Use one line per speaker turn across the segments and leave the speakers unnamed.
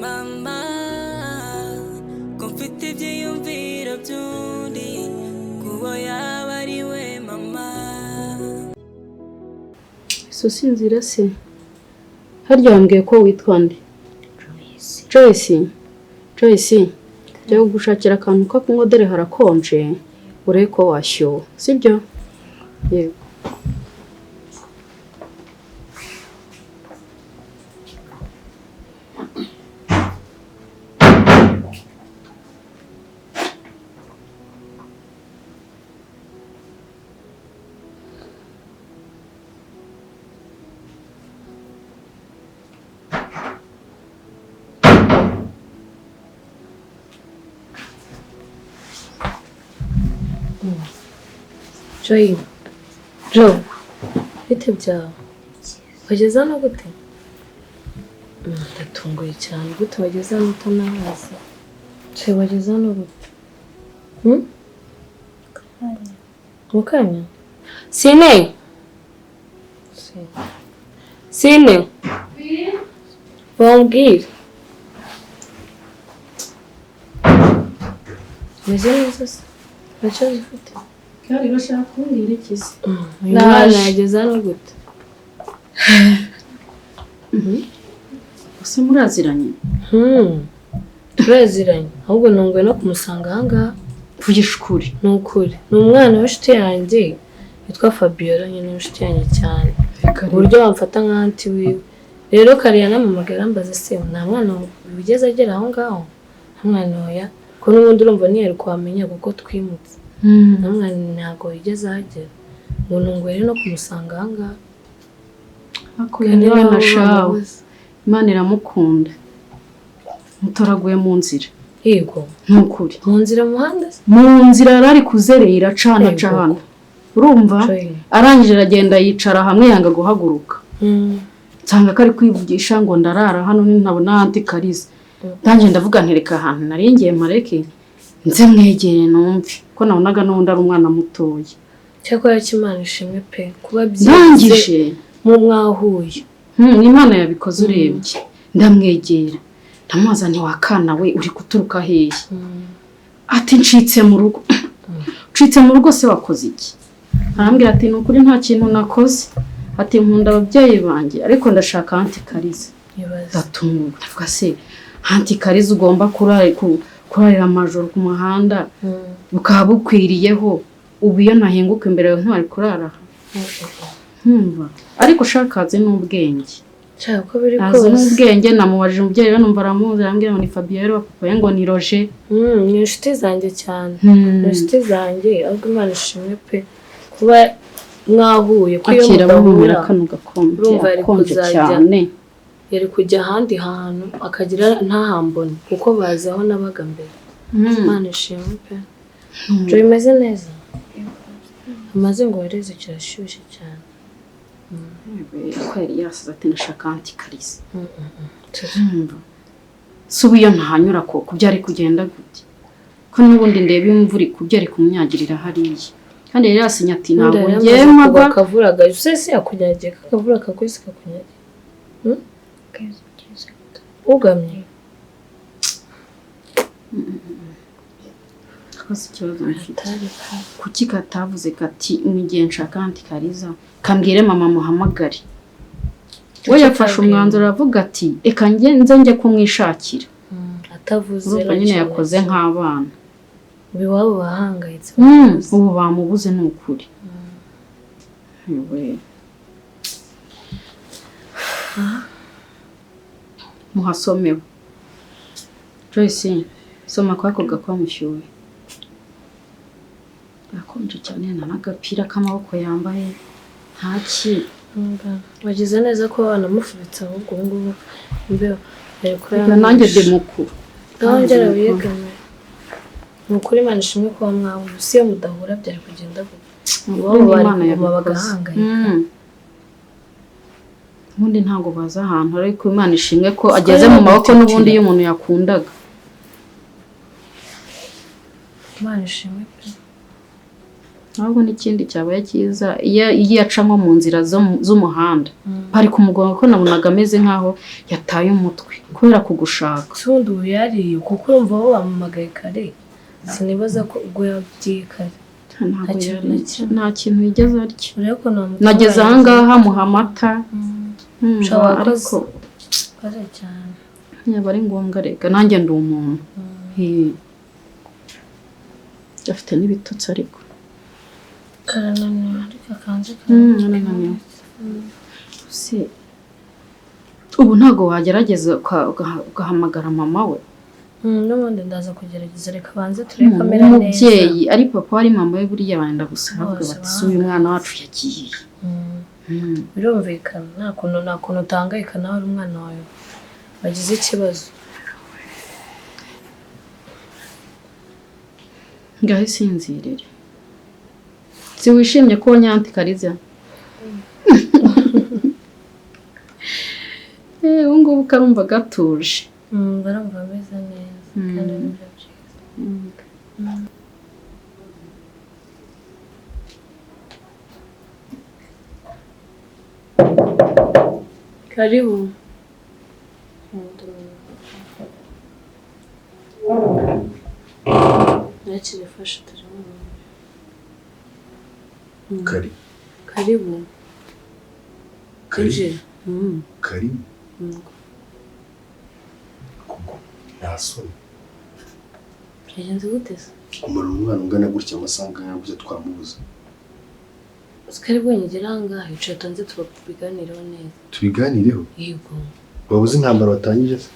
mama kumfite ibyiyumviro by'undi kubo yaba ari we mama
so sinzira se harya wambwiye ko witwa nde Joyce jya gushakira akantu ko kunywa dore harakonje urebe ko washyuha sibyo yego
Jo, bite byawe? Wageze hano gute? Ndatunguye cyane gute wageze hano utanahazi? Wageze hano gute? Mukanya? Sine? Bambwire. Meze neza se? Ntacyo ufite?
Kari bashaka kumbwira iki se?
Nageze hano gute?
Use muraziranye?
Turaziranye. Ahubwo ntunguwe no kumusanga ahangaha.
Vugisha ukuri.
Ni ukuri. Ni umwana w'inshuti yanjye yitwa Fabiola, nyine inshuti yanjye cyane. Uburyo wamfata nk'anti wiwe. Rero kariya namamagara ambaza se nta mwana wigeze agera aho ngaho? Nta mwana oya. Ko n'ubundi urumva ntiyari kuhamenya kuko twimutse. Nta mwana ntabwo wigeze ahagera. Ngo ntunguwe no kumusanga ahangaha.
Akuyene nashawe. Imana iramukunda. Mutoraguye mu nzira.
Yego.
Nukuri.
Mu nzira muhanda se?
Mu nzira arari kuzerera cana cana. Urumva? Arangije aragenda yicara hamwe yanga guhaguruka. Nsanga kari kwivugisha ngo ndarara hano ntabona anti Kariza. Ndanje ndavuga ntereka ahantu nari ngiye mareke. Nze mwegere numve ko nabonaga n'undi ari umwana mutoya.
Cyakora Imana ishimwe pe kuba
byangije
mu mwahuye.
Imana yabikoze urebye. Ndamwegera. Ndamubaza nti wakana we uri guturuka hehe? Ati ncitse mu rugo. Ncitse mu rugo se wakoze iki? Arambwira ati nukuri nta kintu nakoze. Ati nkunda ababyeyi banjye ariko ndashaka anti Kariza. Ndatunguwe ndavuga se anti Kariza ugomba kurarira amajoro ku muhanda bukaba bukwiriyeho ubu iyo nahenguka imbere yawe ntwari kurara. Ariko shakaze n'ubwenge.
Cyako biri
kose. N'ubwenge namubajije umubyeyi we numva aramuzi arambwira ngo ni Fabiola papa ngo ni Roger.
Ni inshuti zanjye cyane. Ni inshuti zanjye ahubwo Imana ishimwe pe kuba mwahuye ko iyo mudahura
kano gakombe.
Urumva yari kuzajya yari kujya ahandi hantu akagira ntahambone kuko bazi aho nabaga mbere. Imana ishimwe pe. Jo imeze neza. Amaze ngo wereze kirashyushye cyane.
Kweri yasize ati nashaka anti Kariza. Subu iyo ntahanyura ko kubyari kugenda gute. Ko n'ubundi ndebe imvura kubyari kumyagirira hariye. Kandi yari yasinya ati ntabwo ngiye magwa
kavuraga usese yakunyagiye kakavura kakwisi kakunyagiye. Ugamye.
Kose ikibazo mfite. Kuki katavuze kati mwigiye nshaka anti Kariza kambwire mama muhamagare. We yafashe umwanzuro avuga ati eka nze kumwishakira.
Atavuze
nyine yakoze nk'abana.
Biwabo bahangayitse.
Ubu bamubuze n'ukuri. Yewe. Muhasomewe. Joyce, soma kwako gakwamushyuwe. Akonje cyane n'agapira k'amaboko yambaye ntaki.
Wagize neza ko banamufubitse ahubwo ngubu imbeho ariko
nanjye de mukuru.
Ndongera wiyegame. Nukuri Imana ishimwe ko mwawe usiye mudahura byari kugenda gute. Wabo bari bagahangayika.
Ubundi ntago baza ahantu ariko Imana ishimwe ko ageze mu maboko n'ubundi iyo umuntu yakundaga.
Imana ishimwe pe.
ahubwo n'ikindi cyabaye cyiza iyo aca nko mu nzira z'umuhanda bari kumugonga ko nabonaga ameze nk'aho yataye umutwe kubera kugushaka.
Sundi ubu yariye kuko urumva bo bamumagaye kare, sinibaza ko ubwo yagiye kare
nta kintu yigeze arya.
nageze
ahangaha muha amata
ariko kaze cyane
yaba ari ngombwa reka nanjye ndi umuntu afite n'ibitotsi ariko
karananiwe ariko akanze
karananiwe. Ubu ntabwo wagerageza ugahamagara mama we?
N'ubundi ndaza kugerageza, reka banze turebe kamera neza.
Umubyeyi ari papa ari mama we buriya banda gusaba bavuga bati si uyu mwana wacu yagiye.
Birumvikana nta kuntu utangayika nawe ari umwana wawe wagize ikibazo.
Ngaho sinzirire. Si wishimye ko nyanti Kariza? Ubu ngubu karumva gatuje.
Barumva bameze neza kandi nibyo byiza. Karibu. Nacirefashe turimo. Karibu.
Karibu. Nasoni.
Byagenze gute se?
Kumara umwana ungana gutya amasanga yabuze twamubuza.
Sikari bwonyegera ahangaha yicaye tanze tubiganireho neza.
Tubiganireho?
Yego.
Wabuze intambara watangije se?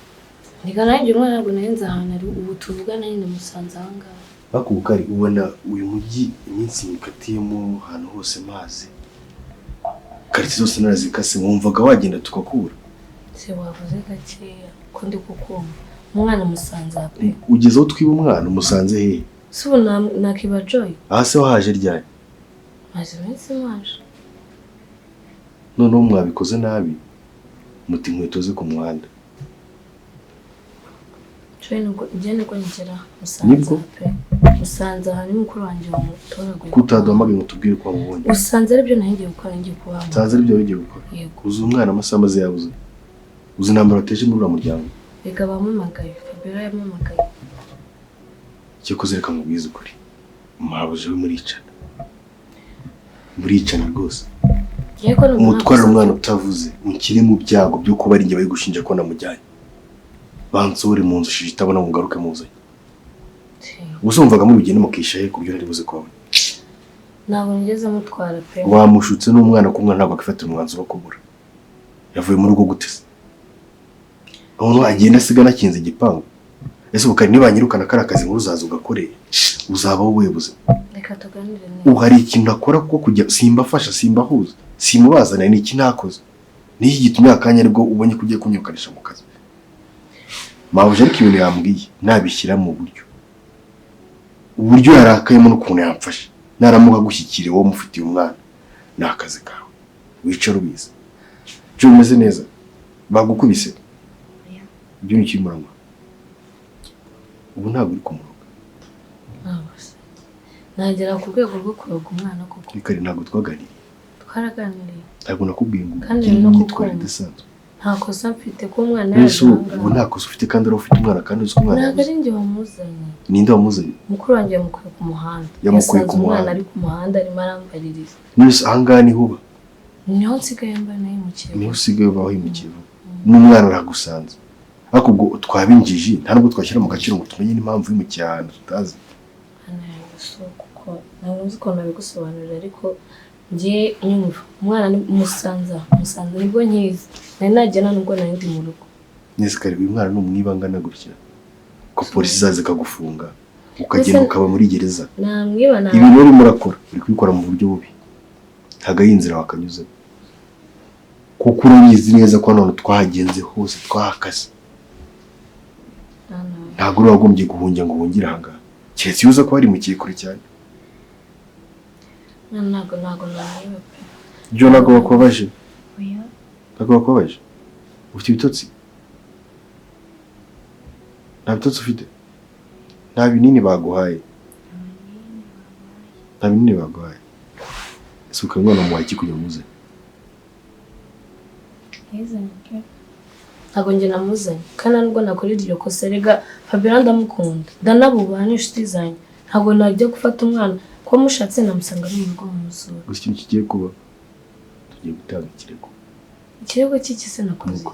Ntiganangira umwana ntabwo nahenze ahantu ari ubu tuvugana nyine musanze ahangaha.
Bakubukari ubona uyu mujyi iminsi mikatiyemo ahantu hose mazi. Kariti zose narazikase wumvaga wagenda tukakura.
Se wavuze gakeya ko ndi kukumva. Umwana musanze ape.
Ugezeho twiba umwana umusanze he?
Se ubu nakiba Joy.
Aha se wahaje ryari?
Maze iminsi maje.
Noneho mwabikoze nabi muti inkweto ze ku muhanda.
Joy nubwo ngera musanze ape. Musanze aha ni mukuru wanjye wamutoraguye.
Kutaduhamagaye ngo tubwire ko wabonye.
Usanze ari byo nahingiye gukora ngiye kubaho.
Usanze ari byo wagiye gukora.
Yego.
Uzi umwana amasaha maze yabuze. Uzi intambara wateje muri uriya muryango.
Reka bamumagaye, Fabiola yamumagaye.
Cyakoze reka mubwize ukuri. Mwabuze we muricana rwose.
Yego no
umutwara umwana utavuze mukiri mu byago byo kuba ari nge bari gushinja ko namujyanye. Bansore mu nzu shije itabona ngo ngaruke muzanye. Usumvaga mu bigene mukishaye kubyo ari buze kwabona.
Ntabwo ngeze mutwara pe.
Wamushutse n'umwana kumwana ntabwo akifatira umwanzuro wo kubura. Yavuye mu rugo gutese. Aho agenda asigana kinze igipangu. Ese ubukari niba nyirukana karakazi ngo uzaza ugakoreye. Uzaba wowebuze.
Reka tuganire neza.
Uhari ikintu akora kuko kujya simbafasha simbahuza. Simubazana ni iki nakoze. Niki gitumye akanya aribwo ubonye kugiye kunyukanisha mu kazi. Mabuje ariko ibintu yambwiye nabishyira mu buryo. Uburyo yarakayemo n'ukuntu yamfashe. Naramuka gushyikire wo mufitiye umwana. Nakazi kawe. Wicara ubizi. Cyo umeze neza. Bagukubise. Ibyo ni kimurangwa. Ubu ntabwo uri kumuroga.
Nagera ku rwego rwo kuroga umwana koko.
Ikari ntabwo twaganiriye.
Twaraganiriye.
Ntabwo nakubwiye ngo
kandi no
kwitwara idasanzwe.
Nta kosa mfite ko umwana yajanga.
Ubu nta kosa ufite kandi ufite umwana kandi uzi ko umwana.
Ntabwo ari njye wamuzanye.
Ninde wamuzanye?
Mukuru wanjye yamukuye ku muhanda.
Yamukuye ku muhanda.
Umwana ari ku muhanda arimo arambaririza.
Nise ahangaha niho uba.
Niho nsigaye mba nayo mu kivu.
Niho usigaye ubaho mu kivu. N'umwana aragusanze. Ariko ubwo twabinjije nta nubwo twashyira mu gaciro ngo tumenye n'impamvu y'umucyana tutazi.
Kuko ntabwo nzi ko nabigusobanurira ariko ngiye nyumva umwana ni musanze nibwo nkizi nari najyana nubwo nari ndi mu rugo.
Nese kare uyu mwana n'umwibangana gutya ko polisi zaze kagufunga ukagenda ukaba muri gereza.
Namwibana
ibi rero murakora uri kubikora mu buryo bubi ntaga yinzira wakanyuze kuko urabizi neza ko none twahagenze hose twahakaze. Ntabwo wagombye guhungira ngo wongire ahangaha keretse yuza ko hari mu kikuru cyane.
Ntabwo naniwe pe.
Byo ntabwo wakubabaje.
Oya.
Ntabwo wakubabaje. Ufite ibitotsi? Nta bitotsi ufite? Nta binini baguhaye? nta binini bagwaye ese ukamwana mu waki kujya muze
ntabwo njye namuzanye kandi nubwo nakora iryo kosa rega Fabiola ndamukunda ndanabubaha n'inshuti zanjye ntabwo najya gufata umwana ko mushatse namusanga ari mu rugo mumusura
gusa ikintu kigiye kuba tugiye gutanga
ikirego cy'iki se nakoze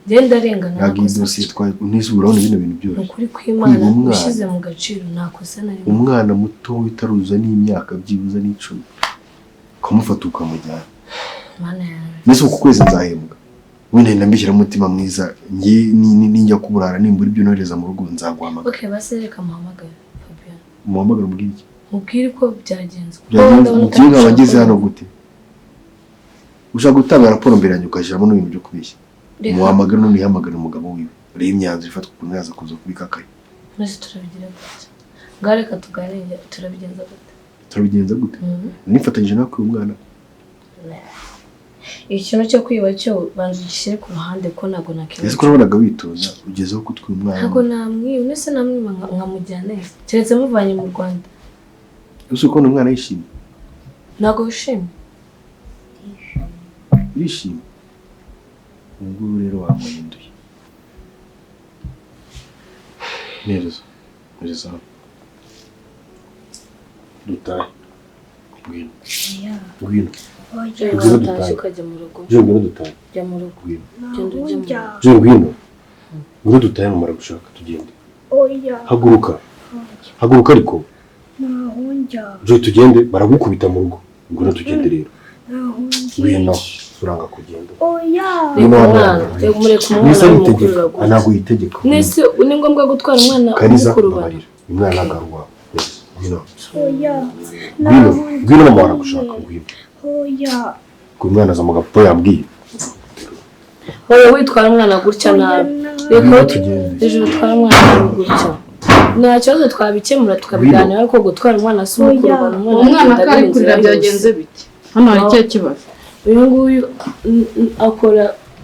genda arengana
ntabwo iyi dosiye twaye ntisubiraho bino bintu byose
ukuri kw'Imana ushyize mu gaciro nta kosa na rimwe
umwana muto witaruza n'imyaka byibuze n'icumi ukamufata ukamujyana
Mana yawe
mbese uku kwezi nzahembwa wenda ndambishyira umutima mwiza njye ninjya kuburara nimbura ibyo nohereza mu rugo nzaguhamagara
okay base reka muhamagare Fabiola
muhamagara mubwire iki
mubwire ko byagenze
njye nkaba ngeze hano gute ushaka gutanga raporo mbere yanjye ukashyiramo n'ibintu byo kubeshya muhamagara none yihamagara umugabo wiwe urebe imyanzuro ifatwa ukuntu yaza kuza kubikakaye
mwese turabigira gute ngaho reka tuganire
turabigenza gute nifatanyije nawe uyu mwana
ikintu cyo kwiba cyo banza ugishyire ku ruhande ko ntabwo nakibaza
ese ko nabonaga witoza ugezeho kutwi umwana
ntabwo namwiba mbese namwiba nkamujyana neza keretse muvanye mu Rwanda
ese ukubona umwana yishimye
ntabwo wishimye
yishimye ubwo rero wamuhinduye neza dutahe ngwino
utashye ukajya mu rugo
ngwino dutahe
jya mu rugo
ngwino dutahe mumara gushaka tugende
oya
haguruka ariko
nahonja
tugende baragukubita mu rugo ngwino tugende rero ngwino uranga kugenda
oya
mureka umwana w'umukuru
ntabwo yitegeka
nese ni ngombwa gutwara umwana w'umukuru
umwana agaruwa
oya
ngwino mama waragushaka ngwino
oya
umwana aza mu gapo yambwiye
wowe witwara umwana gutya nabi reka ejo utwara umwana gutya nta kibazo twabikemura tukabiganira ariko gutwara umwana si umukuru
umwana kari kurira byagenze bite hano hari ikihe kibazo
uyu nguyu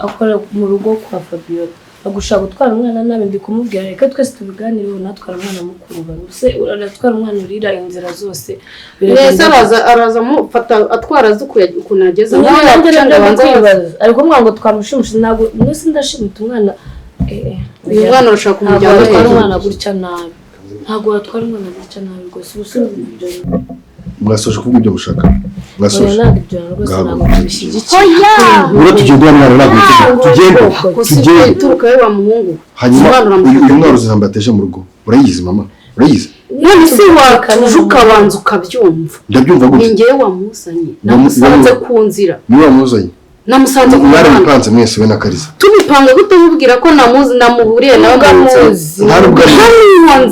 akora mu rugo kwa Fabiola agushaka gutwara umwana nabi ndi kumubwira reka twese tubiganireho natwara umwana mukuru baruse uratwara umwana urira inzira zose
neza araza mufata atwara ukuntu yageze
ariko mwango twamushimusha ntabwo nese ndashimita umwana
uyu mwana urashaka kumujyana
atwara umwana gutya nabi ntabwo watwara umwana gutya nabi rwose ubusubizo ibyo
mwasoje kuvuga ibyo mushaka mwasoje
ntabwo ibyo rwose ntabwo tubishyigikiye
ngwino tugende umwana ntabwo tugende
turuka we wa muhungu
hanyuma uyu mwana uzihamba ateje mu rugo urayizi mama urayizi
none se wakuje ukabanza ukabyumva
ndabyumva gute
ni njyewe wamuzanye namusanze ku nzira
niwe wamuzanye
namusanze ku
mwari mupanze mwese we na Kariza
tubipanga gute mubwira ko namuhuriye nawe
muzi
ntabwo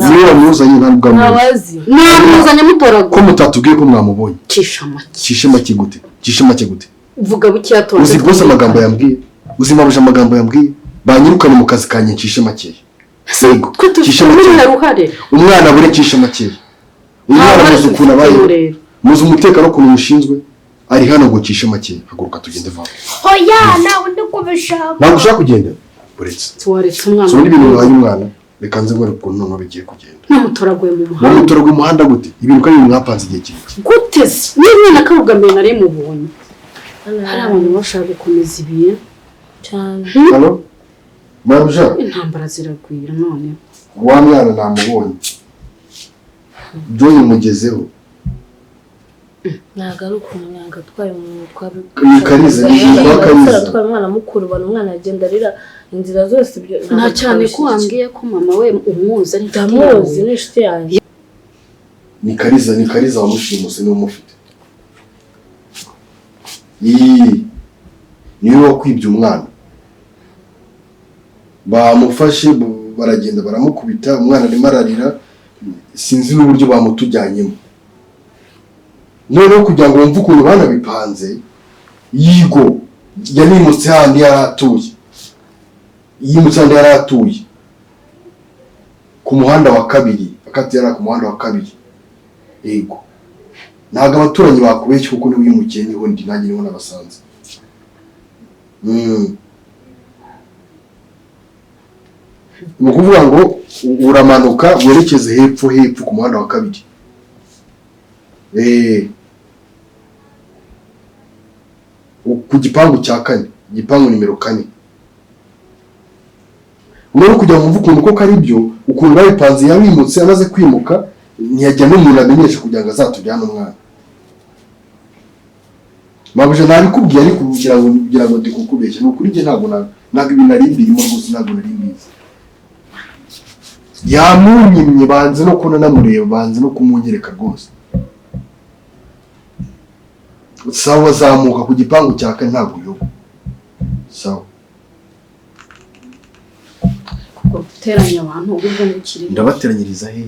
niwe wamuzanye ntabwo
ntawazi
namuzanye mutoraga
ko mutatubwiye ko mwamubonye
kisha
make gute
vuga buke yatonze
uzi rwose amagambo yambwiye uzi mabuje amagambo yambwiye banyirukanye mu kazi kanye cishe makeya sego cishe
makeya
umwana bure cishe makeya umwana muzi ukuntu abaye muzi umutekano ukuntu mushinzwe ari hano ngo cishe makeya haguruka tugende vuba
oya nawe ndikubishaka
ntabwo ushaka kugenda buretse
tuwaretse umwana
so n'ibintu bihaye umwana reka nze ngo ukuntu none bigiye kugenda
namutoraguye mu muhanda
namutoraguye mu muhanda gute ibintu kandi mwapanze igihe kirekire
gute se niba na kabugamiye nari mubonye hari abantu bashaka gukomeza ibintu
cyane
hano mabuje
intambara ziragwira none
wa mwana namubonye Joy mugezeho
ntabwo ari ukuntu ntabwo atwaye umuntu
Kariza
atwaye umwana mukuru bana umwana agenda arira inzira zose ibyo
nta cyane ko wambwiye ko mama we umuzi ari
ndamuzi n'inshuti yanjye
ni Kariza wamushimuse niwe umufite niwe wakwibye umwana bamufashe baragenda baramukubita umwana arimo ararira sinzi n'uburyo bamutujyanyemo noneho kugira ngo wumve ukuntu banabipanze yigo yanimutse handi yaratuye ku muhanda wa kabiri akati yari ku muhanda wa kabiri yego ntabwo abaturanyi bakubeshye kuko niwe wimukiye niho ndi nanjye niho nabasanze ni ukuvuga ngo uramanuka werekeze hepfo ku muhanda wa kabiri ku gipangu cya 4, igipangu nimero 4. Urabona kugira ngo mvuge ukuntu ko ari byo, ukuntu bayipanze yabimutse amaze kwimuka, ntiyajya n'umuntu amenyesha kugira ngo azatujyane umwana. Mabuje nabikubwiye ariko kugira ngo ndikukubeshye, n'ukuri nge ntabwo ibi nari mbirimo rwose, ntabwo nari mbizi. Yamunyimye, banze no kubona namureba, banze no kumunyereka rwose. Sawa, zamuka ku gipangu cya 4 ntabwo yoba. Sawa.
Guteranya abantu ubwo n'ikiri.
Ndabateranyiriza he?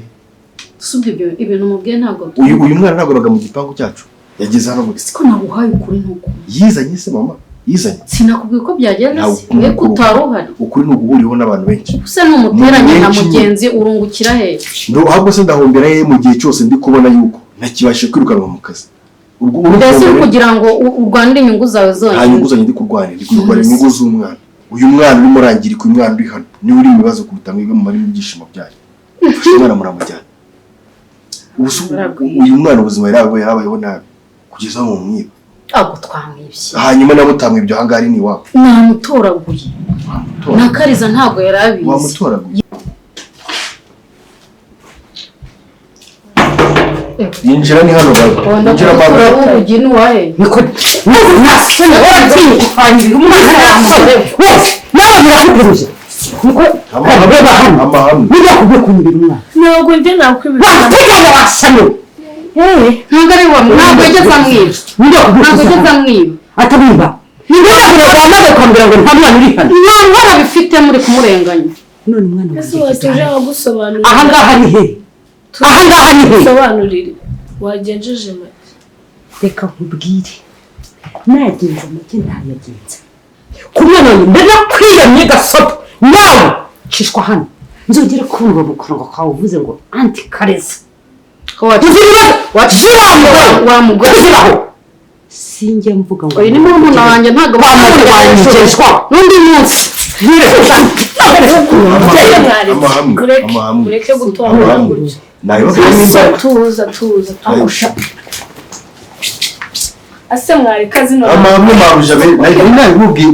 Subye ibintu mubwiye ntabwo.
Uyu mwana ntabwo baga mu gipangu cyacu. Yageze hano muri
siko naguhaye ukuri ntuko.
Yizanye se mama, yizanye.
Sinakubwiye ko byagenze. We kutaruhari.
Ukuri n'uguhuriho n'abantu benshi.
Use n'umuteranya na mugenzi urungukira he?
Ndo ahubwo se ndahombera he mu gihe cyose ndi kubona yuko ntakibashe kwirukanwa mu kazi. Ubwo
ndetse kugira ngo urwanire inyungu zawe zose.
Nta nyungu zanye ndi kurwanira, ndi kurwanira inyungu z'umwana. Uyu mwana urimo urangirika, uyu mwana uri hano ni uri ibibazo kuruta mwebwe mu bari mu byishimo byayo. Umwana muramujyana. Uyu mwana ubuzima yarabayeho nabi kugeza mu mwiba.
Ago twamwibye.
Hanyuma nabo tamwibye ahangari ni wabo.
Namutoraguye. Nakariza ntago yarabizi.
Wamutoraguye. Yinjira ni hano baba. Yinjira baba.
Urugi ni wahe?
Niko nasene waratiye kufangira umwana yamuze. Wose nawe birakubiruje. Niko ababa hano.
Amahame.
Niba kubye kunyibira umwana.
Ntabwo njye nakwibira.
Wateganya wasano.
Ntabwo ari wa ntabwo yageze amwiba. Ntabwo yageze amwiba.
Atabiba. Niba yamaze kwambira ngo nta mwana uri hano.
Ntabwo bifite muri kumurenganya.
None umwana
ese watuje agusobanurira.
Aha ngaha ni he? Aha ngaha ni he?
Sobanurire. Wagenjeje make.
Reka nkubwire. Nagenze make ntayagenze. Kumwana mbere kwiyamye gasopo. Nawe cishwa hano. Nzogera kumva bukorongo kwawe uvuze ngo anti Kareza. Wa mugore sinjye mvuga ngo
ni murumuna wanjye ntabwo
bamujeshwa n'undi munsi
Amahame. Ureke gutora gutyo. Tuza. Ase mwari kazi no.
Amahame mabuje nayi mubwiye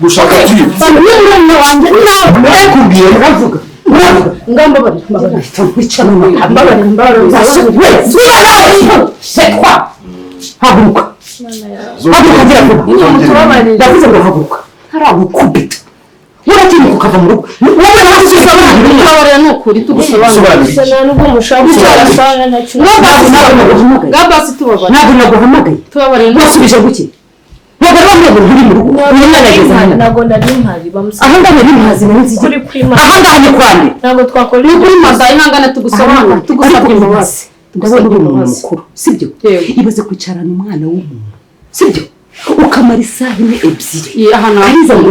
gushaka kuri.
N'umwana wanjye nakubwiye uravuga.
Ngamba bari
haguruka ndavuze ngo haguruka haragukubita uratinya ukava mu rugo wowe
ntabwo ni ukuri tugusobanurira
nubwo mushaka cyarasanga nacyo
gabasi tubabara
ntabwo naguhamagaye
tubabarira
wasubije guki ntabwo ari wamwe uri mu rugo
ntabwo ndari mpari bamusaba
aha ngaha ni mpazi n'inzi
kuri kwima
aha ngaha ni kwande
ntabwo twakora
ni kuri maza ihangana tugusobanura tugusabye imbabazi
ndabona uri umuntu mukuru sibyo ibaze kwicarana umwana w'umuntu sibyo ukamara isaha imwe ebyiri
aha ntabwo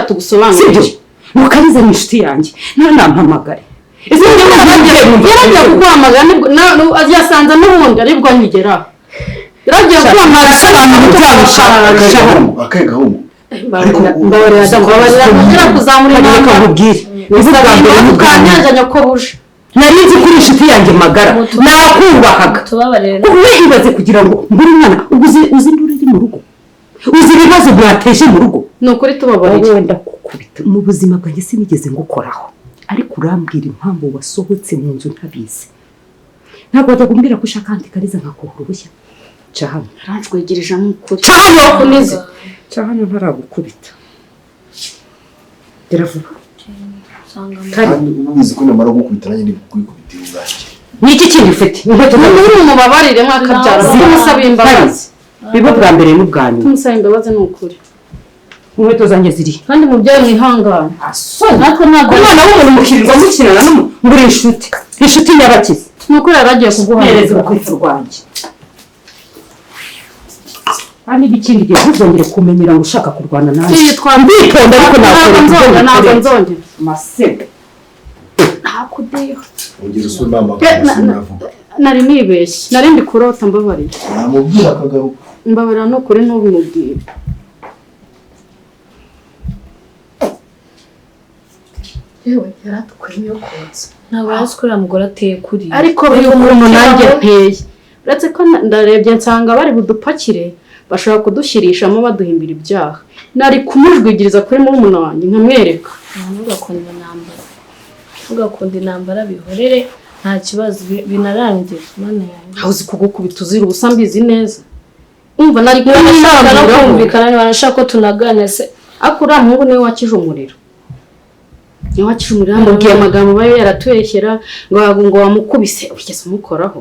tugusobanurira
sibyo mukariza ni inshuti yanjye nampamagare
yaragiye kuguhamagara yasanze n'ubundi aribwo anyigeraho yaragiye kuguhamagara asobanura
ibyabishaka akaye gahungu
mbabarira kugira kuzamura
reka nkubwire
ukanyanja ko buje
nari nzi kuri inshuti yanjye magara nakubahaga ubu ibaze kugira ngo mbure umwana uzi nduru iri mu rugo uzi ibibazo mwateje mu rugo
ni ukuri tubabarira
wenda kukubita mu buzima bwanjye sinigeze ngukoraho ariko urambwira impamvu wasohotse mu nzu ntabizi ntabwo watagumbwira ko ushaka anti Kareza nkakuha uruhushya ca hano
aranjwegereje n'ukuri
ca hano kunize ca hano ntaragukubita deravuba
kandi ubizi ko namara gukubita nanjye ndi kwikubitira ubwanjye
niki kindi ufite inkweto
muri umubabarire mwakabyara tumusaba imbabazi
bibo bwa mbere n'ubwa nyuma
tumusaba imbabazi n'ukuri
inkweto zanjye ziri
kandi mubyeyi mwihangane
natwe ntabwo umwana w'umuntu mukirirwa mukinana ngura inshuti nyabakizi
n'ukuri yaragiye kuguhereza
urukweto rwanjye kandi n'ikindi gihe ntuzongere kumenyera ngo ushaka kurwana nanjye
nditonda ariko ntabwo nzongera
masebe
ntakudeho
ongera usure n'amagambo
nari nibeshye nari ndi kurota mbabarira
namubwira akagaruka
mbabarira n'ukuri ntubimubwire yewe yaratwemye yo kotsa
ntabwo yazi ko uriya mugore ateye kuri
ariko buri umuntu nanjye nteye uretse ko ndarebye nsanga bari budupakire bashobora kudushyirishamo baduhimbira ibyaha nari kumujwigiriza kuri murumuna wanjye nkamwereka
ntugakunda intambara ntugakunda intambara bihorere nta kibazo binarangira mana yanjye
aho uzi kugukubita uzira ubusa mbizi neza umva nari
kumvikana ntibanashaka ko tunaganira se
ariko uriya muhungu niwe wakije umuriro niwe wakije umuriro amubwiye amagambo bayo yaratubeshyera ngo wamukubise ugeze umukoraho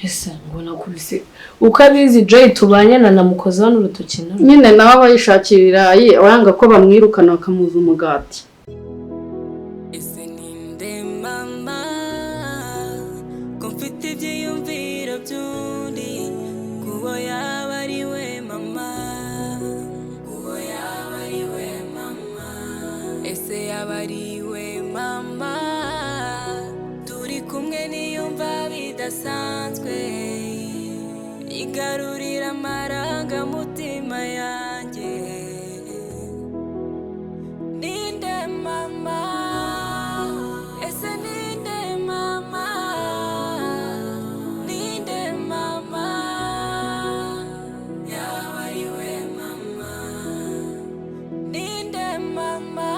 ese ngo nakubise uko abizi Joy tubanye na namukozaho n'urutoki
nyine nawe aba yishakira ibirayi abanga ko bamwirukana bakamuza umugati
ese ninde mama ko mfite ibyiyumviro by'undi kubo yaba ari we mama kubo yaba ari we mama ese yaba ari we mama turi kumwe niyumva bidasanzwe igarurira amarangamutima yanjye ninde mama ese ninde mama ninde mama yaba ari we mama ninde mama